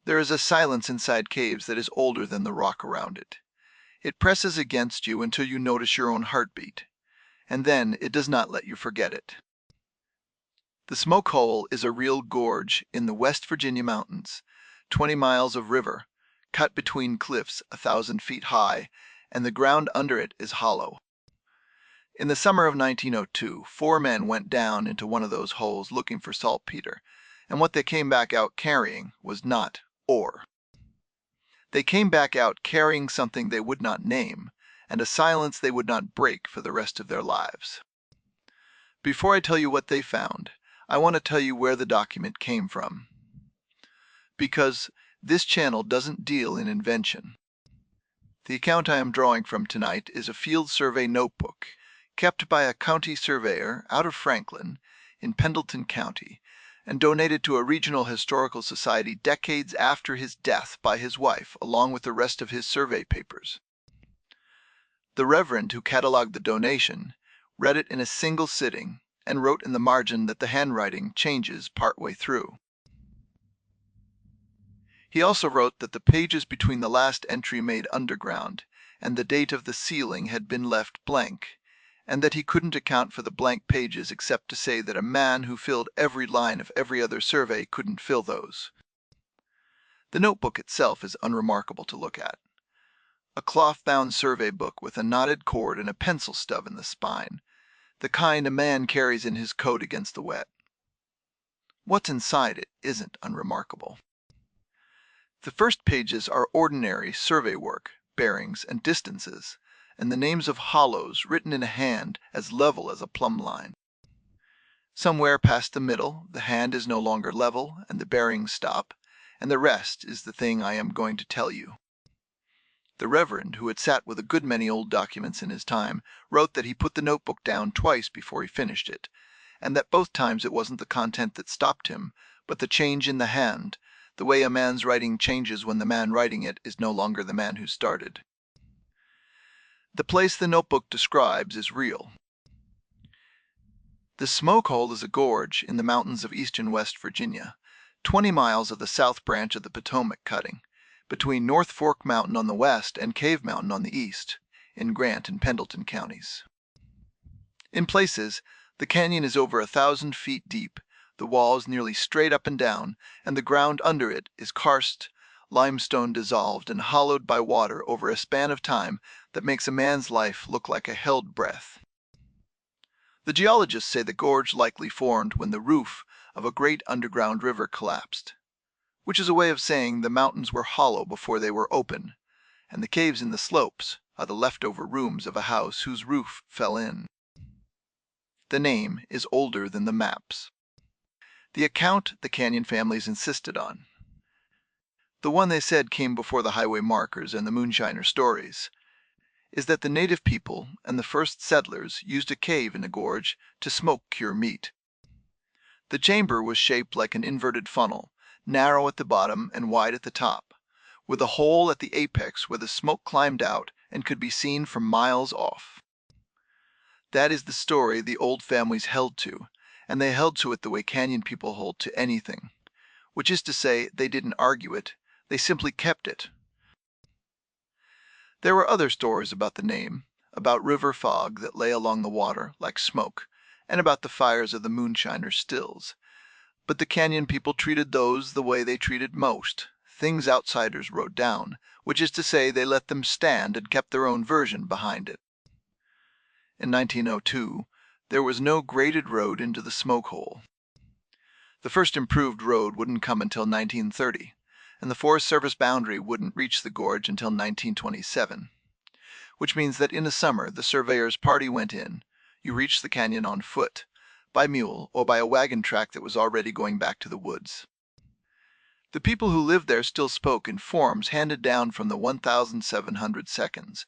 There is a silence inside caves that is older than the rock around it. It presses against you until you notice your own heartbeat, and then it does not let you forget it. The Smoke Hole is a real gorge in the West Virginia mountains, 20 miles of river, cut between cliffs 1,000 feet high, and the ground under it is hollow. In the summer of 1902, 4 men went down into one of those holes looking for saltpeter, and what they came back out carrying was not ore. They came back out carrying something they would not name, and a silence they would not break for the rest of their lives. Before I tell you what they found, I want to tell you where the document came from. Because this channel doesn't deal in invention. The account I am drawing from tonight is a field survey notebook kept by a county surveyor out of Franklin in Pendleton County and donated to a regional historical society decades after his death by his wife along with the rest of his survey papers. The reverend who cataloged the donation read it in a single sitting and wrote in the margin that the handwriting changes partway through. He also wrote that the pages between the last entry made underground and the date of the sealing had been left blank, and that he couldn't account for the blank pages except to say that a man who filled every line of every other survey couldn't fill those. The notebook itself is unremarkable to look at. A cloth-bound survey book with a knotted cord and a pencil stub in the spine, the kind a man carries in his coat against the wet. What's inside it isn't unremarkable. The first pages are ordinary survey work, bearings, and distances, and the names of hollows written in a hand as level as a plumb line. Somewhere past the middle, the hand is no longer level and the bearings stop, and the rest is the thing I am going to tell you. The Reverend, who had sat with a good many old documents in his time, wrote that he put the notebook down twice before he finished it, and that both times it wasn't the content that stopped him, but the change in the hand, the way a man's writing changes when the man writing it is no longer the man who started. The place the notebook describes is real. The Smoke Hole is a gorge in the mountains of eastern West Virginia, 20 miles of the south branch of the Potomac cutting, between North Fork Mountain on the west and Cave Mountain on the east, in Grant and Pendleton counties. In places, the canyon is over 1,000 feet deep, the walls nearly straight up and down, and the ground under it is karst, limestone dissolved and hollowed by water over a span of time that makes a man's life look like a held breath. The geologists say the gorge likely formed when the roof of a great underground river collapsed, which is a way of saying the mountains were hollow before they were open, and the caves in the slopes are the leftover rooms of a house whose roof fell in. The name is older than the maps. The account the canyon families insisted on, the one they said came before the highway markers and the moonshiner stories, is that the native people and the first settlers used a cave in the gorge to smoke cure meat. The chamber was shaped like an inverted funnel, narrow at the bottom and wide at the top, with a hole at the apex where the smoke climbed out and could be seen from miles off. That is the story the old families held to, and they held to it the way canyon people hold to anything, which is to say they didn't argue it, they simply kept it. There were other stories about the name, about river fog that lay along the water like smoke, and about the fires of the moonshiners' stills, but the canyon people treated those the way they treated most, things outsiders wrote down, which is to say they let them stand and kept their own version behind it. In 1902, there was no graded road into the Smoke Hole. The first improved road wouldn't come until 1930, and the Forest Service boundary wouldn't reach the gorge until 1927, which means that in the summer the surveyor's party went in. You reached the canyon on foot, by mule, or by a wagon track that was already going back to the woods. The people who lived there still spoke in forms handed down from the 1,700 seconds,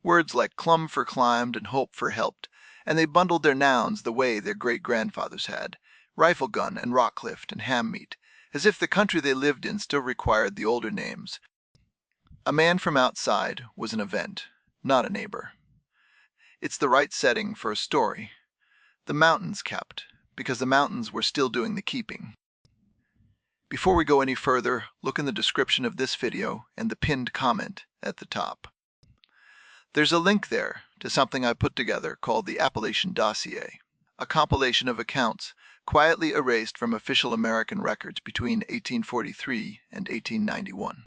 words like clum for climbed and hope for helped, and they bundled their nouns the way their great-grandfathers had, rifle gun and rock clift and ham meat, as if the country they lived in still required the older names. A man from outside was an event, not a neighbor. It's the right setting for a story. The mountains kept, because the mountains were still doing the keeping. Before we go any further, look in the description of this video and the pinned comment at the top. There's a link there to something I put together called the Appalachian Dossier, a compilation of accounts quietly erased from official American records between 1843 and 1891.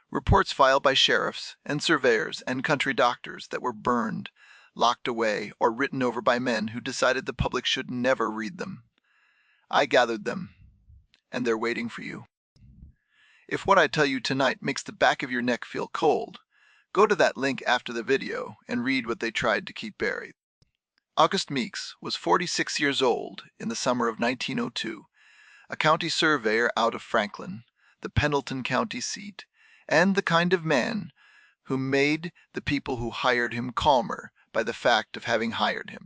Reports filed by sheriffs and surveyors and country doctors that were burned, locked away, or written over by men who decided the public should never read them. I gathered them, and they're waiting for you. If what I tell you tonight makes the back of your neck feel cold, go to that link after the video and read what they tried to keep buried. August Meeks was 46 years old in the summer of 1902, a county surveyor out of Franklin, the Pendleton County seat, and the kind of man who made the people who hired him calmer by the fact of having hired him.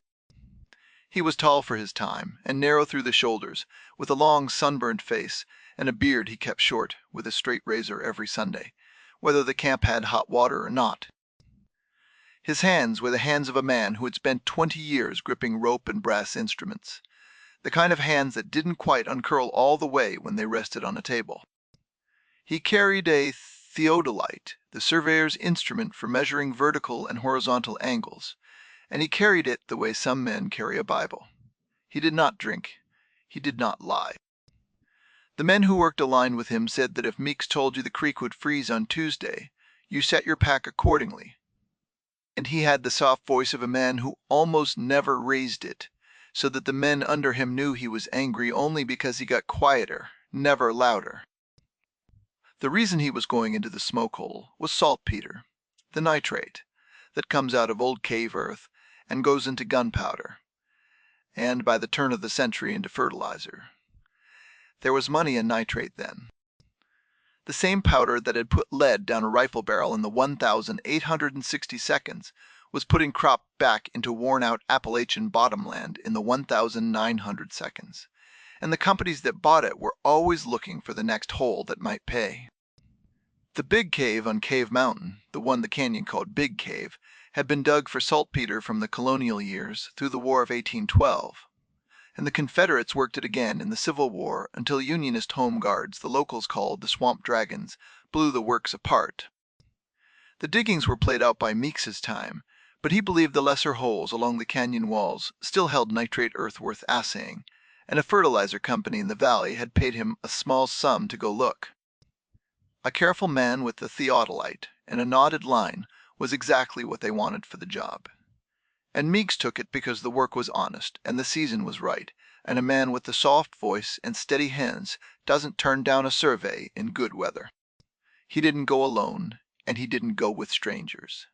He was tall for his time and narrow through the shoulders, with a long sunburned face and a beard he kept short with a straight razor every Sunday, whether the camp had hot water or not. His hands were the hands of a man who had spent 20 years gripping rope and brass instruments, the kind of hands that didn't quite uncurl all the way when they rested on a table. He carried a theodolite, the surveyor's instrument for measuring vertical and horizontal angles, and he carried it the way some men carry a Bible. He did not drink. He did not lie. The men who worked a line with him said that if Meeks told you the creek would freeze on Tuesday, you set your pack accordingly. And he had the soft voice of a man who almost never raised it, so that the men under him knew he was angry only because he got quieter, never louder. The reason he was going into the smoke hole was saltpeter, the nitrate that comes out of old cave earth and goes into gunpowder, and by the turn of the century into fertilizer. There was money in nitrate then. The same powder that had put lead down a rifle barrel in the 1,860 seconds was putting crop back into worn-out Appalachian bottomland in the 1,900 seconds, and the companies that bought it were always looking for the next hole that might pay. The big cave on Cave Mountain, the one the canyon called Big Cave, had been dug for saltpeter from the colonial years through the War of 1812, and the Confederates worked it again in the Civil War until Unionist home guards, the locals called the Swamp Dragons, blew the works apart. The diggings were played out by Meeks's time, but he believed the lesser holes along the canyon walls still held nitrate earth worth assaying, and a fertilizer company in the valley had paid him a small sum to go look. A careful man with the theodolite and a knotted line was exactly what they wanted for the job. And Meeks took it because the work was honest and the season was right, and a man with a soft voice and steady hands doesn't turn down a survey in good weather. He didn't go alone, and he didn't go with strangers.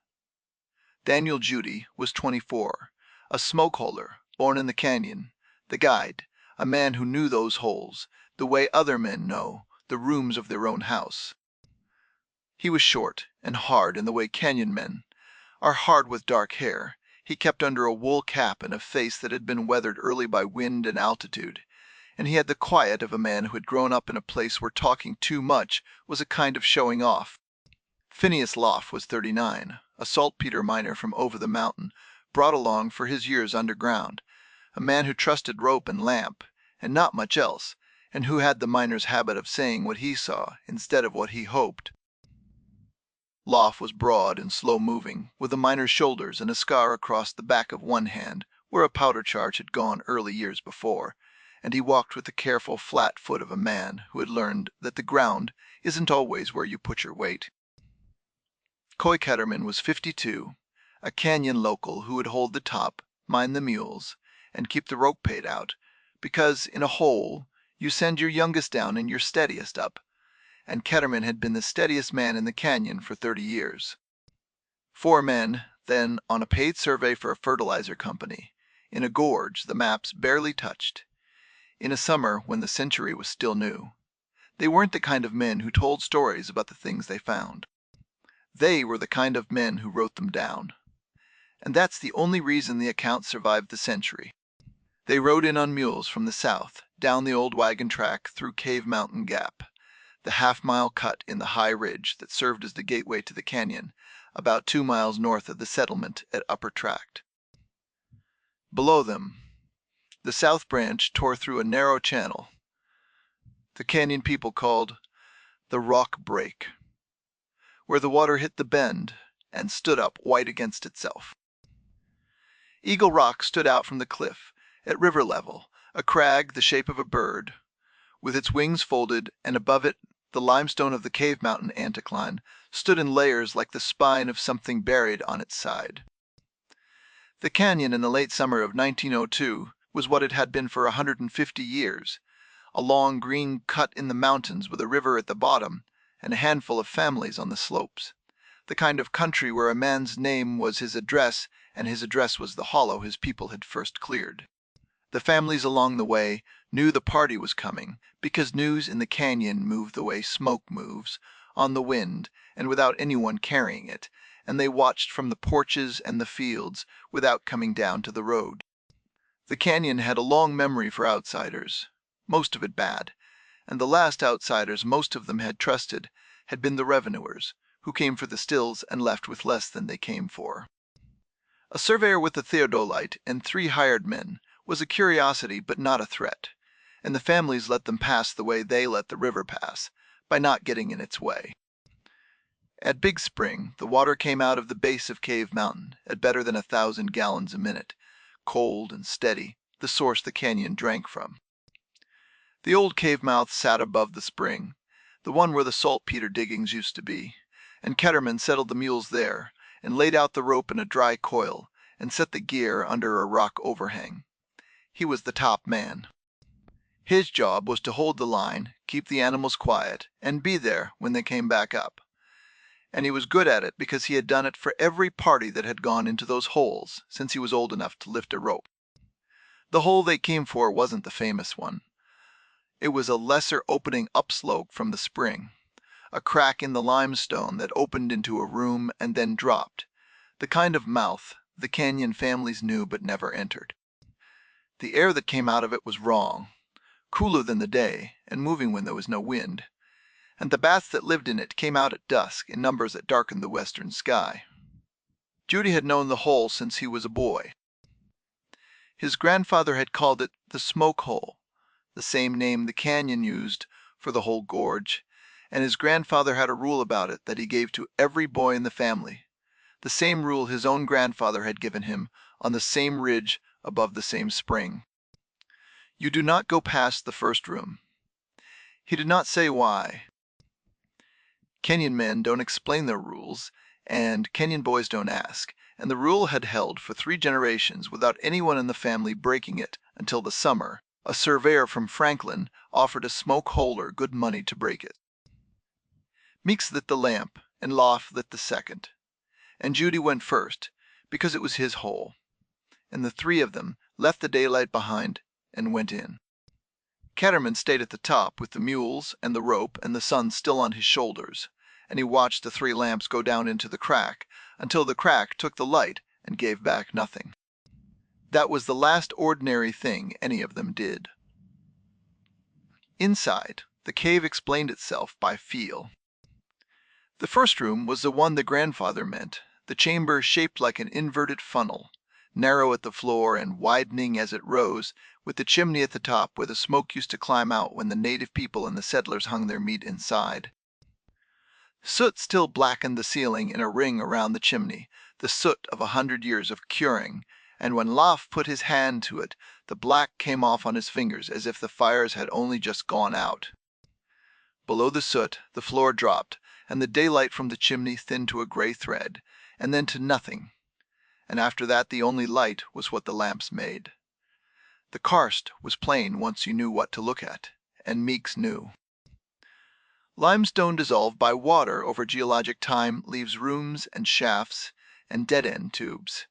Daniel Judy was 24, a smoke holer born in the canyon, the guide, a man who knew those holes, the way other men know the rooms of their own house. He was short and hard in the way canyon men are hard, with dark hair he kept under a wool cap and a face that had been weathered early by wind and altitude, and he had the quiet of a man who had grown up in a place where talking too much was a kind of showing off. Phineas Loff was 39, a saltpeter miner from over the mountain, brought along for his years underground, a man who trusted rope and lamp, and not much else, and who had the miner's habit of saying what he saw instead of what he hoped. Loff was broad and slow-moving, with a miner's shoulders and a scar across the back of one hand where a powder charge had gone early years before, and he walked with the careful flat foot of a man who had learned that the ground isn't always where you put your weight. Coy Ketterman was 52, a canyon local who would hold the top, mind the mules, and keep the rope paid out, because in a hole you send your youngest down and your steadiest up, and Ketterman had been the steadiest man in the canyon for 30 years. 4 men, then, on a paid survey for a fertilizer company, in a gorge the maps barely touched, in a summer when the century was still new. They weren't the kind of men who told stories about the things they found. They were the kind of men who wrote them down. And that's the only reason the accounts survived the century. They rode in on mules from the south, down the old wagon track through Cave Mountain Gap, the half-mile cut in the high ridge that served as the gateway to the canyon, about 2 miles north of the settlement at Upper Tract. Below them, the south branch tore through a narrow channel, the canyon people called the Rock Break, where the water hit the bend and stood up white against itself. Eagle Rock stood out from the cliff, at river level, a crag the shape of a bird, with its wings folded, and above it the limestone of the cave mountain anticline stood in layers like the spine of something buried on its side. The canyon in the late summer of 1902 was what it had been for 150 years, a long green cut in the mountains with a river at the bottom and a handful of families on the slopes, the kind of country where a man's name was his address and his address was the hollow his people had first cleared. The families along the way knew the party was coming because news in the canyon moved the way smoke moves, on the wind and without anyone carrying it, and they watched from the porches and the fields without coming down to the road. The canyon had a long memory for outsiders, most of it bad, and the last outsiders most of them had trusted had been the revenuers, who came for the stills and left with less than they came for. A surveyor with a theodolite and 3 hired men was a curiosity but not a threat, and the families let them pass the way they let the river pass, by not getting in its way. At Big Spring the water came out of the base of Cave Mountain at better than 1,000 gallons a minute, cold and steady, the source the canyon drank from. The old cave mouth sat above the spring, the one where the saltpeter diggings used to be, and Ketterman settled the mules there, and laid out the rope in a dry coil, and set the gear under a rock overhang. He was the top man. His job was to hold the line, keep the animals quiet, and be there when they came back up. And he was good at it because he had done it for every party that had gone into those holes since he was old enough to lift a rope. The hole they came for wasn't the famous one. It was a lesser opening upslope from the spring, a crack in the limestone that opened into a room and then dropped, the kind of mouth the canyon families knew but never entered. The air that came out of it was wrong, cooler than the day and moving when there was no wind, and the bats that lived in it came out at dusk in numbers that darkened the western sky. Judy had known the hole since he was a boy. His grandfather had called it the Smoke Hole, the same name the canyon used for the whole gorge, and his grandfather had a rule about it that he gave to every boy in the family, the same rule his own grandfather had given him on the same ridge above the same spring. You do not go past the first room. He did not say why. Kenyan men don't explain their rules, and Kenyan boys don't ask, and the rule had held for 3 generations without anyone in the family breaking it until the summer a surveyor from Franklin offered a smoke holer good money to break it. Meeks lit the lamp, and Loff lit the second, and Judy went first, because it was his hole, and the 3 of them left the daylight behind and went in. Ketterman stayed at the top with the mules and the rope and the sun still on his shoulders, and he watched the 3 lamps go down into the crack until the crack took the light and gave back nothing. That was the last ordinary thing any of them did. Inside, the cave explained itself by feel. The first room was the one the grandfather meant, the chamber shaped like an inverted funnel, narrow at the floor and widening as it rose, with the chimney at the top where the smoke used to climb out when the native people and the settlers hung their meat inside. Soot still blackened the ceiling in a ring around the chimney, the soot of 100 years of curing, and when Loff put his hand to it, the black came off on his fingers as if the fires had only just gone out. Below the soot, the floor dropped, and the daylight from the chimney thinned to a gray thread, and then to nothing, and after that the only light was what the lamps made. The karst was plain once you knew what to look at, and Meeks knew. Limestone dissolved by water over geologic time leaves rooms and shafts and dead-end tubes,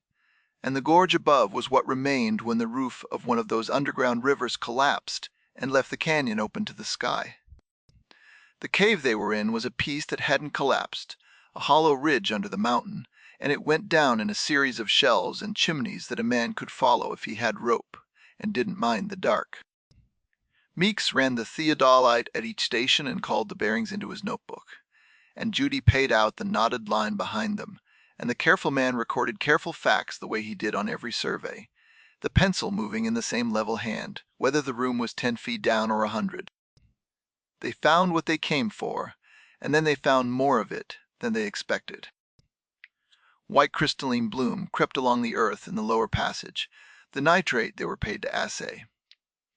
and the gorge above was what remained when the roof of one of those underground rivers collapsed and left the canyon open to the sky. The cave they were in was a piece that hadn't collapsed, a hollow ridge under the mountain, and it went down in a series of shelves and chimneys that a man could follow if he had rope and didn't mind the dark. Meeks ran the theodolite at each station and called the bearings into his notebook, and Judy paid out the knotted line behind them, and the careful man recorded careful facts the way he did on every survey, the pencil moving in the same level hand, whether the room was 10 feet down or 100. They found what they came for, and then they found more of it than they expected. White crystalline bloom crept along the earth in the lower passage, the nitrate they were paid to assay.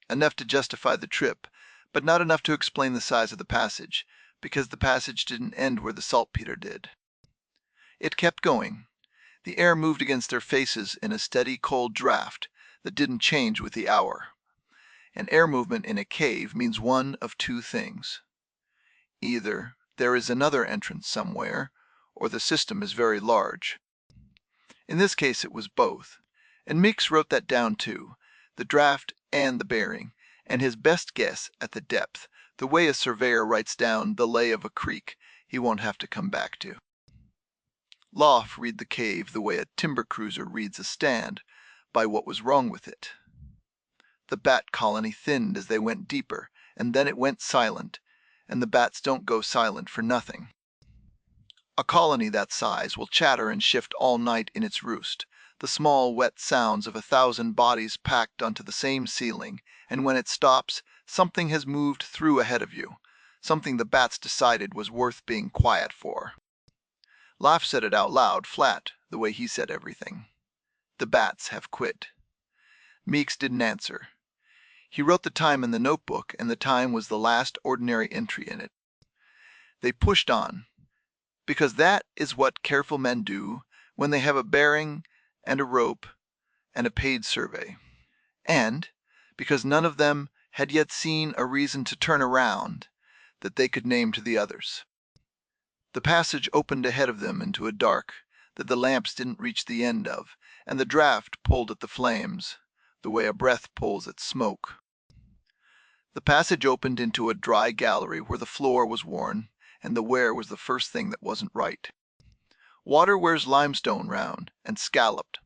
Enough to justify the trip, but not enough to explain the size of the passage, because the passage didn't end where the saltpeter did. It kept going. The air moved against their faces in a steady cold draft that didn't change with the hour. An air movement in a cave means one of two things. Either there is another entrance somewhere, or the system is very large. In this case it was both, and Meeks wrote that down too, the draft and the bearing, and his best guess at the depth, the way a surveyor writes down the lay of a creek he won't have to come back to. Loff read the cave the way a timber cruiser reads a stand, by what was wrong with it. The bat colony thinned as they went deeper, and then it went silent, and the bats don't go silent for nothing. A colony that size will chatter and shift all night in its roost, the small wet sounds of 1,000 bodies packed onto the same ceiling, and when it stops, something has moved through ahead of you, something the bats decided was worth being quiet for. Laugh said it out loud, flat, the way he said everything. The bats have quit. Meeks didn't answer. He wrote the time in the notebook, and the time was the last ordinary entry in it. They pushed on, because that is what careful men do when they have a bearing and a rope and a paid survey, and because none of them had yet seen a reason to turn around that they could name to the others. The passage opened ahead of them into a dark that the lamps didn't reach the end of, and the draft pulled at the flames, the way a breath pulls at smoke. The passage opened into a dry gallery where the floor was worn, and the wear was the first thing that wasn't right. Water wears limestone round, and scalloped,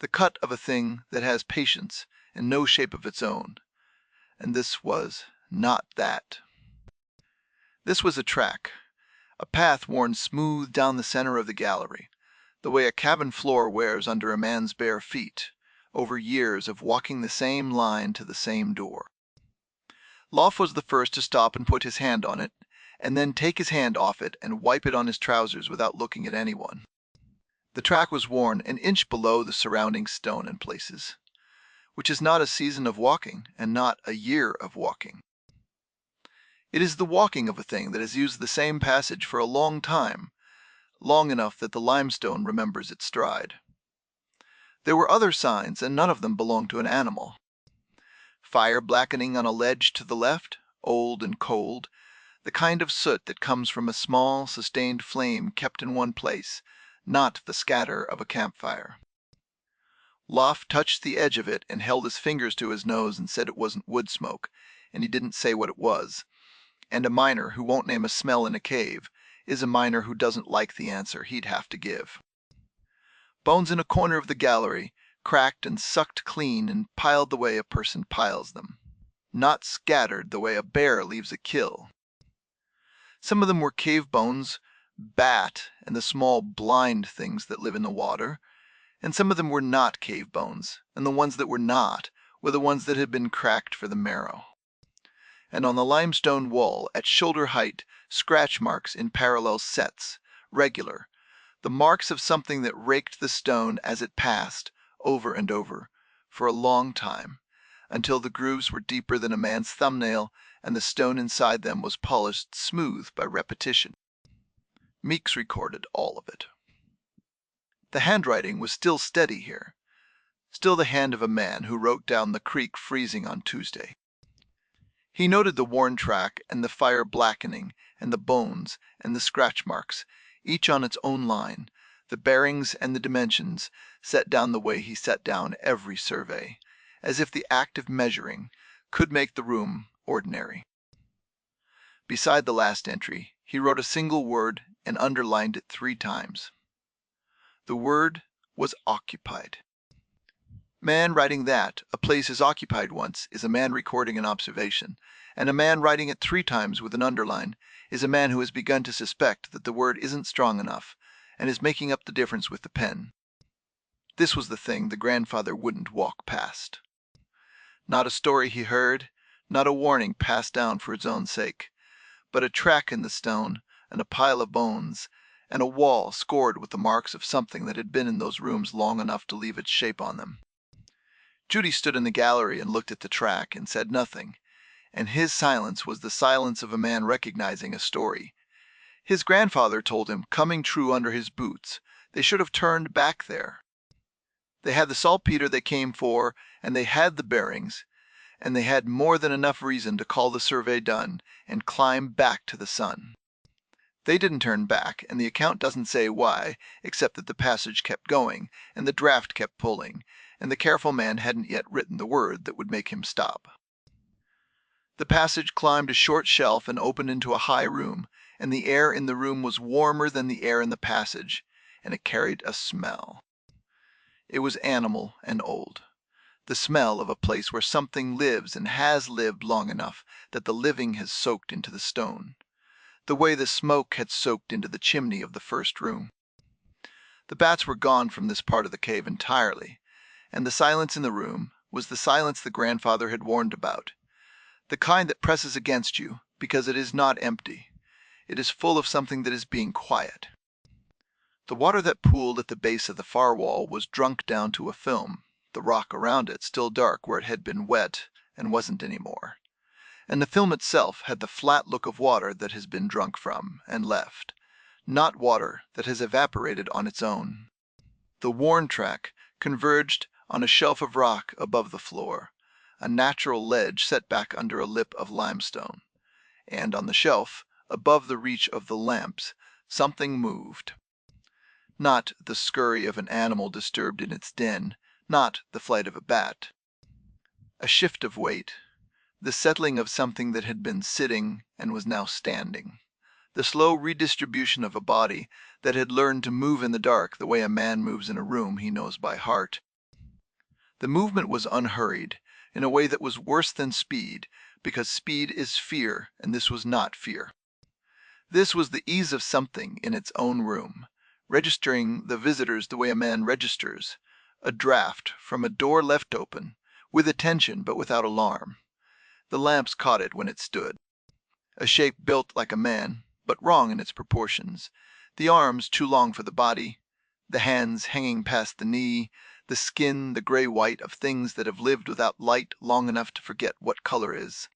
the cut of a thing that has patience and no shape of its own, and this was not that. This was a track, a path worn smooth down the center of the gallery, the way a cabin floor wears under a man's bare feet, over years of walking the same line to the same door. Loff was the first to stop and put his hand on it, and then take his hand off it and wipe it on his trousers without looking at anyone. The track was worn an inch below the surrounding stone in places, which is not a season of walking and not a year of walking. It is the walking of a thing that has used the same passage for a long time, long enough that the limestone remembers its stride. There were other signs, and none of them belonged to an animal. Fire blackening on a ledge to the left, old and cold, the kind of soot that comes from a small, sustained flame kept in one place, not the scatter of a campfire. Loff touched the edge of it and held his fingers to his nose and said it wasn't wood smoke, and he didn't say what it was. And a miner who won't name a smell in a cave is a miner who doesn't like the answer he'd have to give. Bones in a corner of the gallery, cracked and sucked clean and piled the way a person piles them, not scattered the way a bear leaves a kill. Some of them were cave bones, bat, and the small blind things that live in the water, and some of them were not cave bones, and the ones that were not were the ones that had been cracked for the marrow. And on the limestone wall, at shoulder height, scratch marks in parallel sets, regular, the marks of something that raked the stone as it passed, over and over, for a long time, until the grooves were deeper than a man's thumbnail and the stone inside them was polished smooth by repetition. Meeks recorded all of it. The handwriting was still steady here, still the hand of a man who wrote down the creek freezing on Tuesday. He noted the worn track and the fire blackening and the bones and the scratch marks, each on its own line, the bearings and the dimensions set down the way he set down every survey, as if the act of measuring could make the room ordinary. Beside the last entry, he wrote a single word and underlined it 3 times. The word was occupied. Man writing that a place is occupied once is a man recording an observation, and a man writing it 3 times with an underline is a man who has begun to suspect that the word isn't strong enough and is making up the difference with the pen. This was the thing the grandfather wouldn't walk past. Not a story he heard, not a warning passed down for its own sake, but a track in the stone, and a pile of bones, and a wall scored with the marks of something that had been in those rooms long enough to leave its shape on them. Judy stood in the gallery and looked at the track and said nothing, and his silence was the silence of a man recognizing a story. His grandfather told him, coming true under his boots, they should have turned back there. They had the saltpeter they came for, and they had the bearings, and they had more than enough reason to call the survey done and climb back to the sun. They didn't turn back, and the account doesn't say why, except that the passage kept going, and the draft kept pulling, and the careful man hadn't yet written the word that would make him stop. The passage climbed a short shelf and opened into a high room, and the air in the room was warmer than the air in the passage, and it carried a smell. It was animal and old. The smell of a place where something lives and has lived long enough that the living has soaked into the stone, the way the smoke had soaked into the chimney of the first room. The bats were gone from this part of the cave entirely, and the silence in the room was the silence the grandfather had warned about, the kind that presses against you because it is not empty. It is full of something that is being quiet. The water that pooled at the base of the far wall was drunk down to a film, the rock around it still dark where it had been wet and wasn't any more. And the film itself had the flat look of water that has been drunk from and left, not water that has evaporated on its own. The worn track converged on a shelf of rock above the floor, a natural ledge set back under a lip of limestone, and on the shelf, above the reach of the lamps, something moved. Not the scurry of an animal disturbed in its den, not the flight of a bat. A shift of weight, the settling of something that had been sitting and was now standing, the slow redistribution of a body that had learned to move in the dark the way a man moves in a room he knows by heart. The movement was unhurried, in a way that was worse than speed, because speed is fear, and this was not fear. This was the ease of something in its own room, registering the visitors the way a man registers, a draft from a door left open, with attention but without alarm. The lamps caught it when it stood. A shape built like a man, but wrong in its proportions, the arms too long for the body, the hands hanging past the knee, the skin the gray-white of things that have lived without light long enough to forget what color is.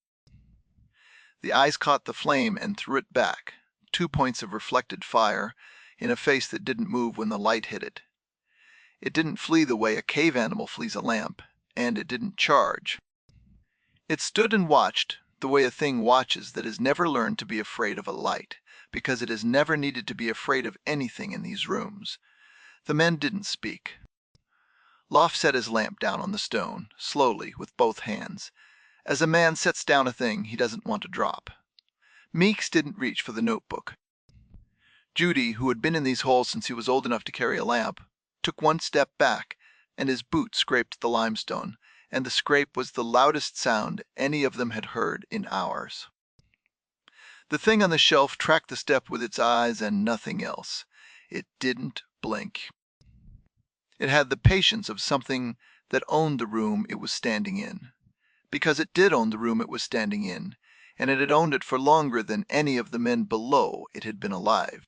The eyes caught the flame and threw it back, 2 points of reflected fire, in a face that didn't move when the light hit it. It didn't flee the way a cave animal flees a lamp, and it didn't charge. It stood and watched the way a thing watches that has never learned to be afraid of a light, because it has never needed to be afraid of anything in these rooms. The men didn't speak. Loft set his lamp down on the stone, slowly, with both hands, as a man sets down a thing he doesn't want to drop. Meeks didn't reach for the notebook. Judy, who had been in these holes since he was old enough to carry a lamp, took one step back, and his boot scraped the limestone, and the scrape was the loudest sound any of them had heard in hours. The thing on the shelf tracked the step with its eyes and nothing else. It didn't blink. It had the patience of something that owned the room it was standing in, because it did own the room it was standing in, and it had owned it for longer than any of the men below it had been alive.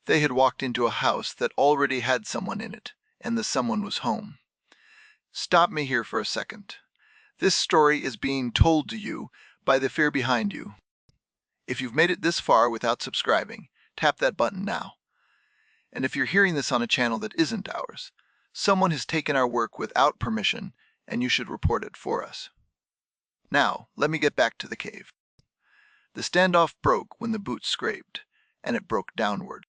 They had walked into a house that already had someone in it, and the someone was home. Stop me here for a second. This story is being told to you by the fear behind you. If you've made it this far without subscribing, tap that button now. And if you're hearing this on a channel that isn't ours, someone has taken our work without permission, and you should report it for us. Now, let me get back to the cave. The standoff broke when the boot scraped, and it broke downward.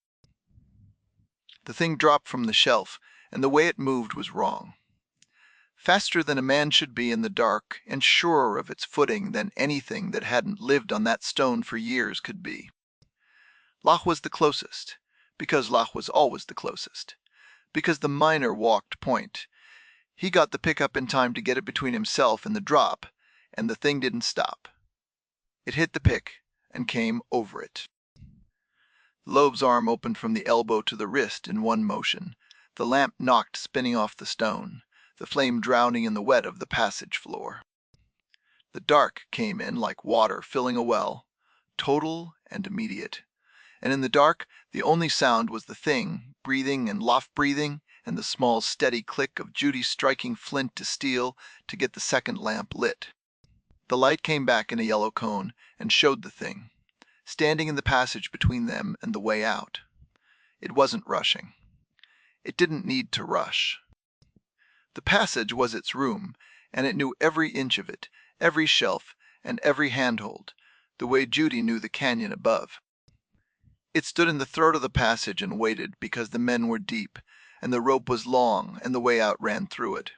The thing dropped from the shelf, and the way it moved was wrong. Faster than a man should be in the dark, and surer of its footing than anything that hadn't lived on that stone for years could be. Locke was the closest, because Locke was always the closest, because the miner walked point. He got the pickup in time to get it between himself and the drop, and the thing didn't stop. It hit the pick and came over it. Loeb's arm opened from the elbow to the wrist in one motion. The lamp knocked spinning off the stone, the flame drowning in the wet of the passage floor. The dark came in like water filling a well, total and immediate. And in the dark, the only sound was the thing, breathing and Loft breathing, and the small steady click of Judy striking flint to steel to get the second lamp lit. The light came back in a yellow cone and showed the thing, standing in the passage between them and the way out. It wasn't rushing. It didn't need to rush. The passage was its room, and it knew every inch of it, every shelf, and every handhold, the way Judy knew the canyon above. It stood in the throat of the passage and waited because the men were deep, and the rope was long, and the way out ran through it.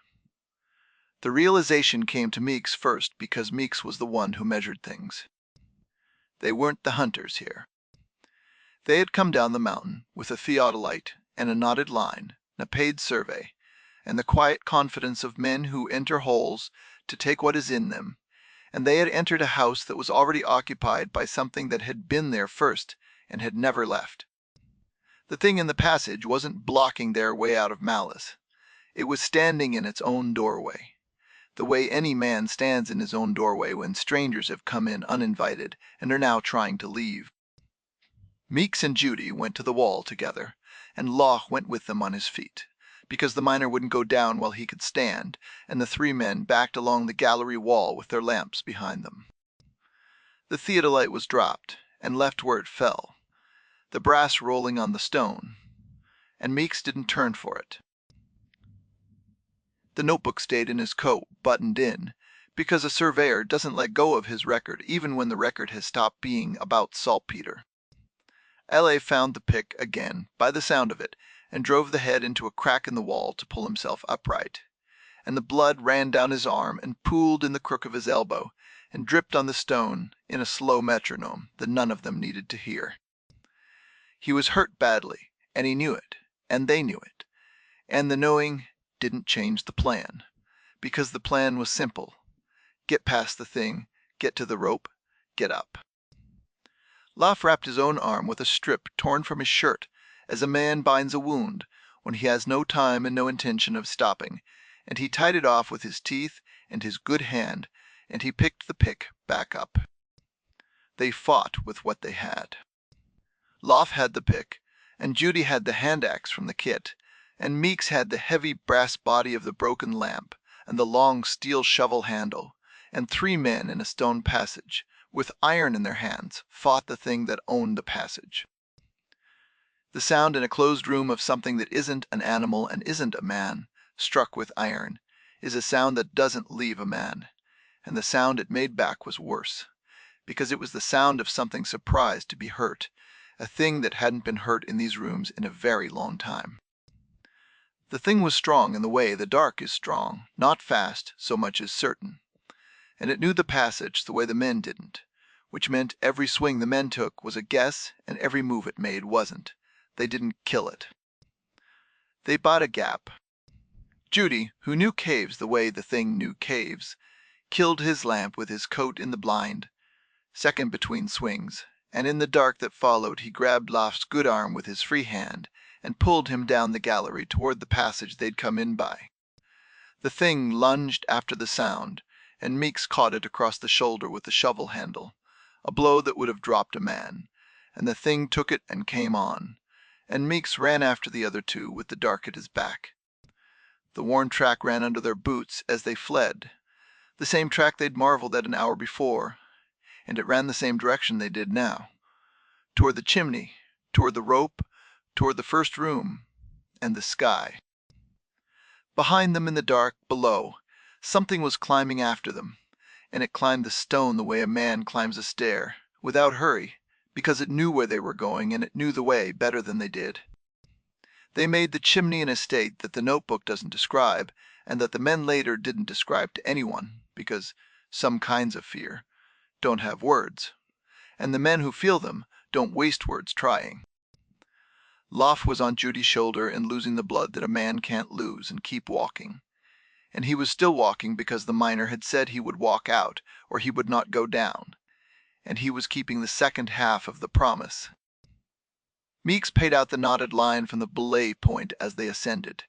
The realization came to Meeks first because Meeks was the one who measured things. They weren't the hunters here. They had come down the mountain with a theodolite and a knotted line, and a paid survey, and the quiet confidence of men who enter holes to take what is in them, and they had entered a house that was already occupied by something that had been there first and had never left. The thing in the passage wasn't blocking their way out of malice. It was standing in its own doorway, the way any man stands in his own doorway when strangers have come in uninvited and are now trying to leave. Meeks and Judy went to the wall together, and Loch went with them on his feet, because the miner wouldn't go down while he could stand, and the three men backed along the gallery wall with their lamps behind them. The theodolite was dropped, and left where it fell, the brass rolling on the stone, and Meeks didn't turn for it. The notebook stayed in his coat, buttoned in, because a surveyor doesn't let go of his record even when the record has stopped being about saltpeter. L.A. found the pick again, by the sound of it, and drove the head into a crack in the wall to pull himself upright. And the blood ran down his arm and pooled in the crook of his elbow, and dripped on the stone in a slow metronome that none of them needed to hear. He was hurt badly, and he knew it, and they knew it, and the knowing didn't change the plan, because the plan was simple. Get past the thing, get to the rope, get up. Loff wrapped his own arm with a strip torn from his shirt, as a man binds a wound when he has no time and no intention of stopping, and he tied it off with his teeth and his good hand, and he picked the pick back up. They fought with what they had. Loff had the pick, and Judy had the hand axe from the kit, and Meeks had the heavy brass body of the broken lamp, and the long steel shovel handle, and three men in a stone passage, with iron in their hands, fought the thing that owned the passage. The sound in a closed room of something that isn't an animal and isn't a man, struck with iron, is a sound that doesn't leave a man, and the sound it made back was worse, because it was the sound of something surprised to be hurt, a thing that hadn't been hurt in these rooms in a very long time. The thing was strong in the way the dark is strong, not fast so much as certain. And it knew the passage the way the men didn't, which meant every swing the men took was a guess and every move it made wasn't. They didn't kill it. They bought a gap. Judy, who knew caves the way the thing knew caves, killed his lamp with his coat in the blind, second between swings, and in the dark that followed he grabbed Loft's good arm with his free hand and pulled him down the gallery toward the passage they'd come in by. The thing lunged after the sound, and Meeks caught it across the shoulder with the shovel handle, a blow that would have dropped a man, and the thing took it and came on, and Meeks ran after the other two with the dark at his back. The worn track ran under their boots as they fled, the same track they'd marveled at an hour before, and it ran the same direction they did now, toward the chimney, toward the rope, toward the first room, and the sky. Behind them in the dark, below, something was climbing after them, and it climbed the stone the way a man climbs a stair, without hurry, because it knew where they were going and it knew the way better than they did. They made the chimney in a state that the notebook doesn't describe, and that the men later didn't describe to anyone, because some kinds of fear don't have words, and the men who feel them don't waste words trying. Loff was on Judy's shoulder and losing the blood that a man can't lose and keep walking. And he was still walking because the miner had said he would walk out or he would not go down, and he was keeping the second half of the promise. Meeks paid out the knotted line from the belay point as they ascended,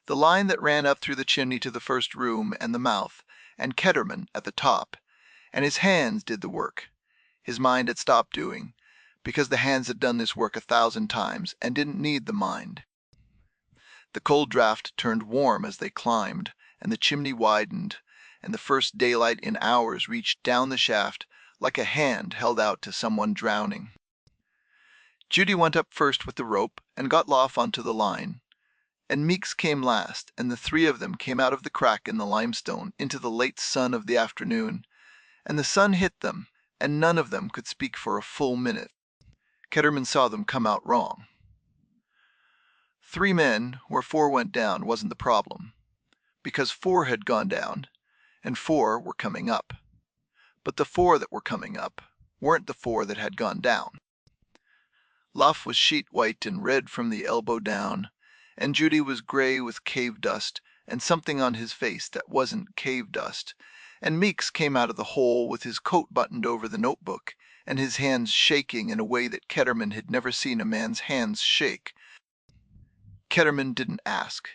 the line that ran up through the chimney to the first room and the mouth, and Ketterman at the top, and his hands did the work. his mind had stopped doing, because the hands had done this work 1,000 times and didn't need the mind. The cold draft turned warm as they climbed, and the chimney widened, and the first daylight in hours reached down the shaft like a hand held out to someone drowning. Judy went up first with the rope and got Loff onto the line, and Meeks came last, and the three of them came out of the crack in the limestone into the late sun of the afternoon, and the sun hit them, and none of them could speak for a full minute. Ketterman saw them come out wrong. 3 men where 4 went down wasn't the problem, because 4 had gone down, and 4 were coming up. But the 4 that were coming up weren't the 4 that had gone down. Loff was sheet white and red from the elbow down, and Judy was gray with cave dust and something on his face that wasn't cave dust, and Meeks came out of the hole with his coat buttoned over the notebook and his hands shaking in a way that Ketterman had never seen a man's hands shake. Ketterman didn't ask.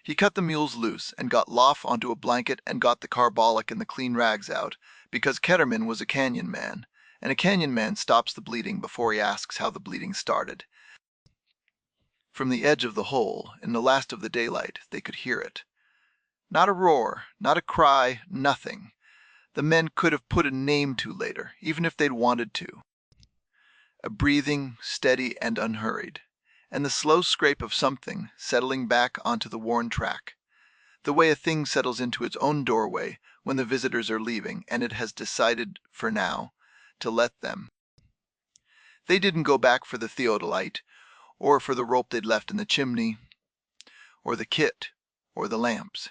He cut the mules loose and got Loff onto a blanket and got the carbolic and the clean rags out, because Ketterman was a canyon man, and a canyon man stops the bleeding before he asks how the bleeding started. From the edge of the hole, in the last of the daylight, they could hear it. Not a roar, not a cry, nothing. The men could have put a name to later, even if they'd wanted to. A breathing, steady and unhurried, and the slow scrape of something settling back onto the worn track, the way a thing settles into its own doorway when the visitors are leaving and it has decided, for now, to let them. They didn't go back for the theodolite, or for the rope they'd left in the chimney, or the kit, or the lamps.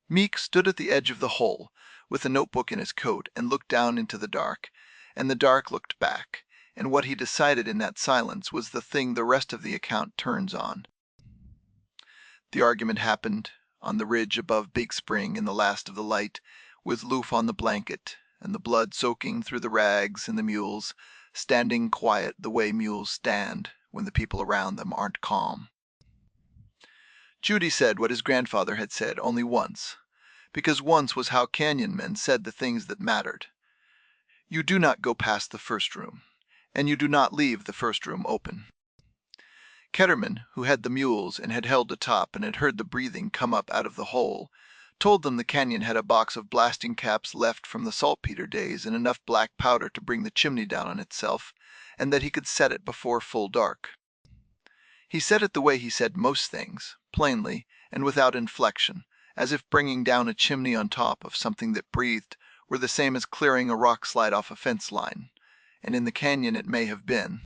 Meek stood at the edge of the hole, with a notebook in his coat, and looked down into the dark, and the dark looked back, and what he decided in that silence was the thing the rest of the account turns on. The argument happened on the ridge above Big Spring in the last of the light, with Loof on the blanket, and the blood soaking through the rags, and the mules standing quiet the way mules stand when the people around them aren't calm. Judy said what his grandfather had said only once, because once was how canyon men said the things that mattered. You do not go past the first room, and you do not leave the first room open. Ketterman, who had the mules and had held the top and had heard the breathing come up out of the hole, told them the canyon had a box of blasting caps left from the saltpeter days and enough black powder to bring the chimney down on itself, and that he could set it before full dark. He said it the way he said most things, plainly and without inflection, as if bringing down a chimney on top of something that breathed were the same as clearing a rock slide off a fence line, and in the canyon it may have been.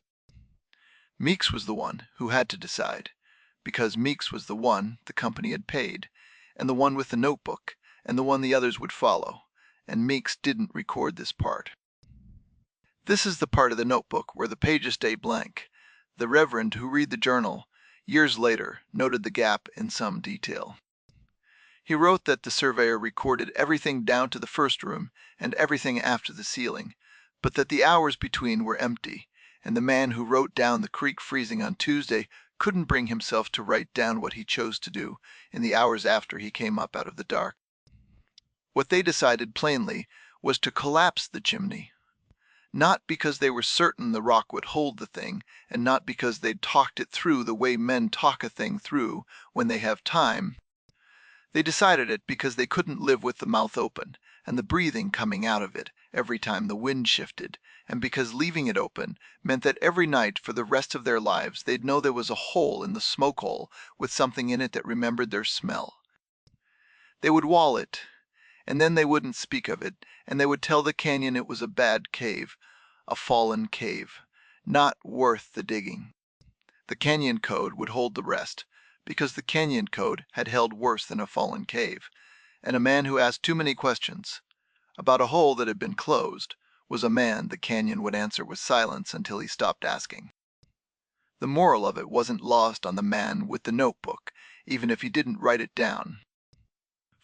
Meeks was the one who had to decide, because Meeks was the one the company had paid, and the one with the notebook, and the one the others would follow, and Meeks didn't record this part. This is the part of the notebook where the pages stay blank. The Reverend who read the journal, years later, noted the gap in some detail. He wrote that the surveyor recorded everything down to the first room and everything after the ceiling, but that the hours between were empty, and the man who wrote down the creek freezing on Tuesday couldn't bring himself to write down what he chose to do in the hours after he came up out of the dark. What they decided plainly was to collapse the chimney, not because they were certain the rock would hold the thing, and not because they'd talked it through the way men talk a thing through when they have time. They decided it because they couldn't live with the mouth open, and the breathing coming out of it every time the wind shifted, and because leaving it open meant that every night for the rest of their lives they'd know there was a hole in the smoke hole with something in it that remembered their smell. They would wall it, and then they wouldn't speak of it, and they would tell the canyon it was a bad cave, a fallen cave, not worth the digging. The canyon code would hold the rest, because the canyon code had held worse than a fallen cave, and a man who asked too many questions about a hole that had been closed was a man the canyon would answer with silence until he stopped asking. The moral of it wasn't lost on the man with the notebook, even if he didn't write it down.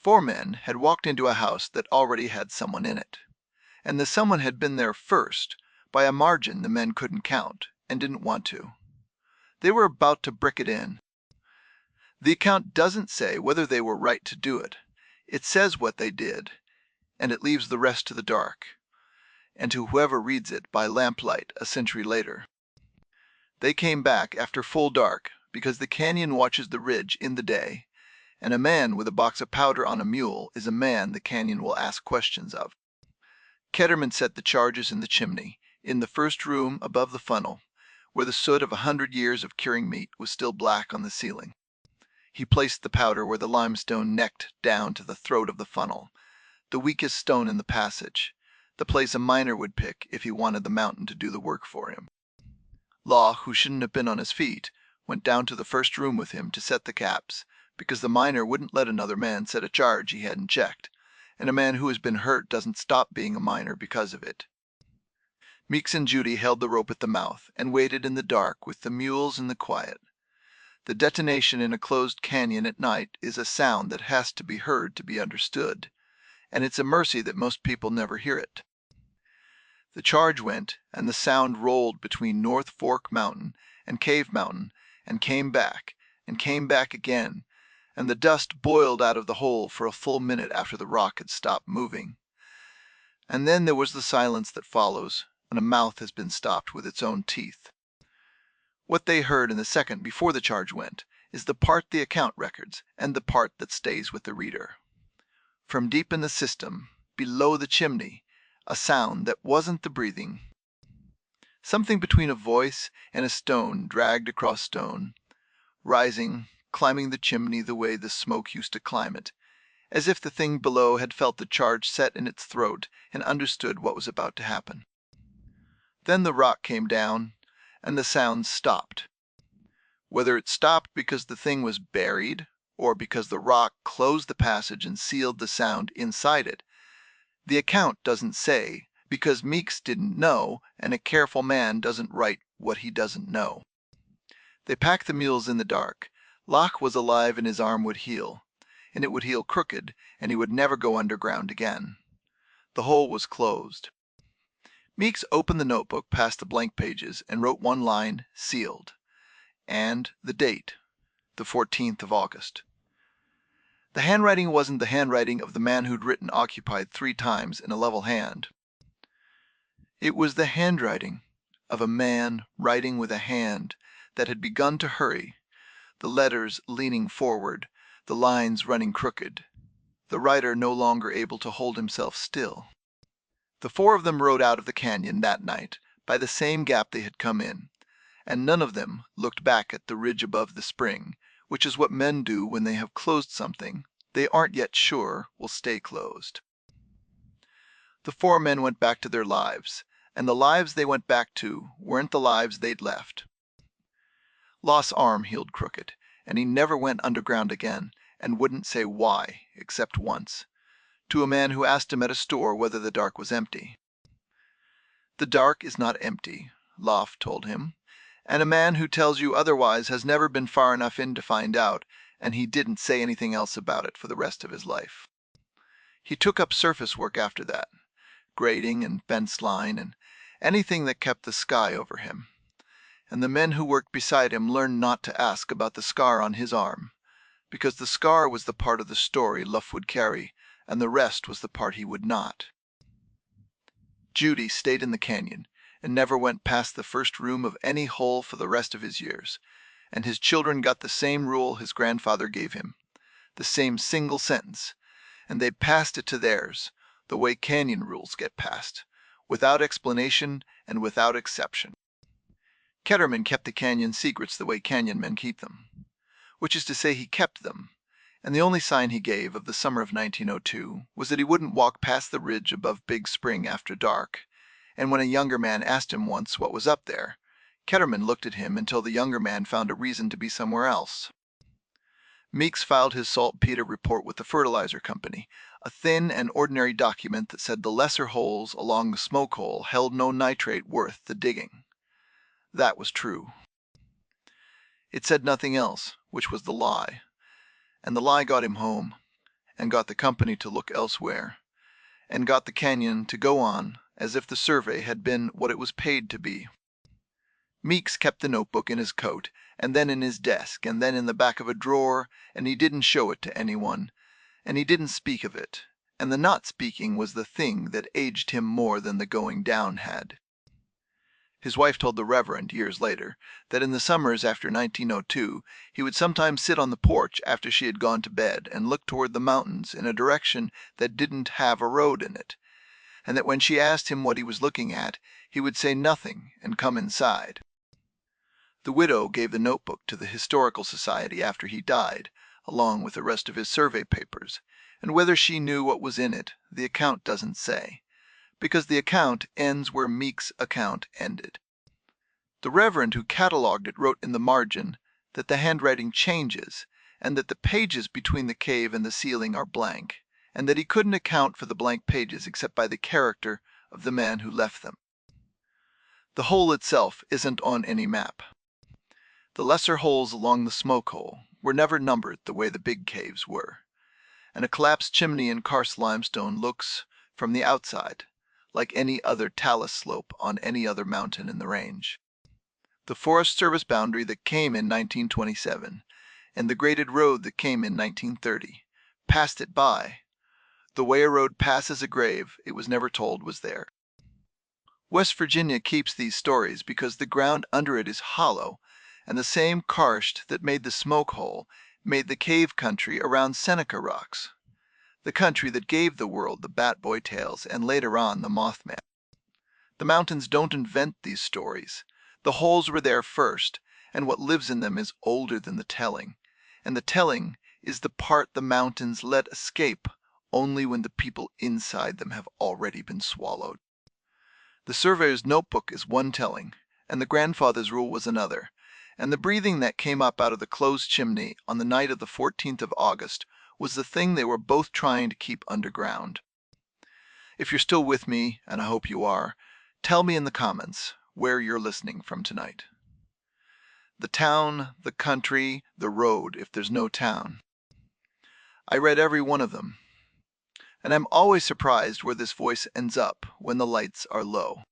4 men had walked into a house that already had someone in it, and the someone had been there first, by a margin the men couldn't count, and didn't want to. They were about to brick it in. The account doesn't say whether they were right to do it. It says what they did, and it leaves the rest to the dark. and to whoever reads it by lamplight a century later. They came back after full dark because the canyon watches the ridge in the day, and a man with a box of powder on a mule is a man the canyon will ask questions of. Ketterman set the charges in the chimney, in the first room above the funnel, where the soot of 100 years of curing meat was still black on the ceiling. He placed the powder where the limestone necked down to the throat of the funnel, the weakest stone in the passage, the place a miner would pick if he wanted the mountain to do the work for him. Law, who shouldn't have been on his feet, went down to the first room with him to set the caps, because the miner wouldn't let another man set a charge he hadn't checked, and a man who has been hurt doesn't stop being a miner because of it. Meeks and Judy held the rope at the mouth and waited in the dark with the mules in the quiet. The detonation in a closed canyon at night is a sound that has to be heard to be understood, and it's a mercy that most people never hear it. The charge went, and the sound rolled between North Fork Mountain and Cave Mountain, and came back again, and the dust boiled out of the hole for a full minute after the rock had stopped moving. And then there was the silence that follows when a mouth has been stopped with its own teeth. What they heard in the second before the charge went is the part the account records and the part that stays with the reader. From deep in the system, below the chimney, a sound that wasn't the breathing. Something between a voice and a stone dragged across stone, rising, climbing the chimney the way the smoke used to climb it, as if the thing below had felt the charge set in its throat and understood what was about to happen. Then the rock came down, and the sound stopped. Whether it stopped because the thing was buried, or because the rock closed the passage and sealed the sound inside it, the account doesn't say, because Meeks didn't know, and a careful man doesn't write what he doesn't know. They packed the mules in the dark. Locke was alive and his arm would heal, and it would heal crooked, and he would never go underground again. The hole was closed. Meeks opened the notebook past the blank pages and wrote one line, sealed, and the date, the 14th of August. The handwriting wasn't the handwriting of the man who'd written occupied 3 times in a level hand. It was the handwriting of a man writing with a hand that had begun to hurry, the letters leaning forward, the lines running crooked, the writer no longer able to hold himself still. The 4 of them rode out of the canyon that night by the same gap they had come in, and none of them looked back at the ridge above the spring, which is what men do when they have closed something they aren't yet sure will stay closed. The 4 men went back to their lives, and the lives they went back to weren't the lives they'd left. Law's arm healed crooked, and he never went underground again, and wouldn't say why, except once, to a man who asked him at a store whether the dark was empty. The dark is not empty, Law told him, and a man who tells you otherwise has never been far enough in to find out, and he didn't say anything else about it for the rest of his life. He took up surface work after that, grading and fence line and anything that kept the sky over him, and the men who worked beside him learned not to ask about the scar on his arm, because the scar was the part of the story Luff would carry, and the rest was the part he would not. Judy stayed in the canyon and never went past the first room of any hole for the rest of his years, and his children got the same rule his grandfather gave him, the same single sentence, and they passed it to theirs, the way canyon rules get passed, without explanation and without exception. Ketterman kept the canyon secrets the way canyon men keep them, which is to say he kept them, and the only sign he gave of the summer of 1902 was that he wouldn't walk past the ridge above Big Spring after dark, and when a younger man asked him once what was up there, Ketterman looked at him until the younger man found a reason to be somewhere else. Meeks filed his saltpeter report with the fertilizer company, a thin and ordinary document that said the lesser holes along the smoke hole held no nitrate worth the digging. That was true. It said nothing else, which was the lie, and the lie got him home, and got the company to look elsewhere, and got the canyon to go on as if the survey had been what it was paid to be. Meeks kept the notebook in his coat, and then in his desk, and then in the back of a drawer, and he didn't show it to anyone, and he didn't speak of it, and the not speaking was the thing that aged him more than the going down had. His wife told the Reverend years later that in the summers after 1902 he would sometimes sit on the porch after she had gone to bed and look toward the mountains in a direction that didn't have a road in it, and that when she asked him what he was looking at, he would say nothing and come inside. The widow gave the notebook to the Historical Society after he died, along with the rest of his survey papers, and whether she knew what was in it, the account doesn't say, because the account ends where Meek's account ended. The Reverend who catalogued it wrote in the margin that the handwriting changes, and that the pages between the cave and the ceiling are blank, and that he couldn't account for the blank pages except by the character of the man who left them. The hole itself isn't on any map. The lesser holes along the smoke hole were never numbered the way the big caves were, and a collapsed chimney in karst limestone looks, from the outside, like any other talus slope on any other mountain in the range. The Forest Service boundary that came in 1927, and the graded road that came in 1930, passed it by, the way a road passes a grave it was never told was there. West Virginia keeps these stories because the ground under it is hollow, and the same karst that made the smoke hole made the cave country around Seneca Rocks, the country that gave the world the Bat Boy tales and later on the Mothman. The mountains don't invent these stories. The holes were there first, and what lives in them is older than the telling, and the telling is the part the mountains let escape only when the people inside them have already been swallowed. The surveyor's notebook is one telling, and the grandfather's rule was another, and the breathing that came up out of the closed chimney on the night of the 14th of August was the thing they were both trying to keep underground. If you're still with me, and I hope you are, tell me in the comments where you're listening from tonight. The town, the country, the road if there's no town. I read every one of them, and I'm always surprised where this voice ends up when the lights are low.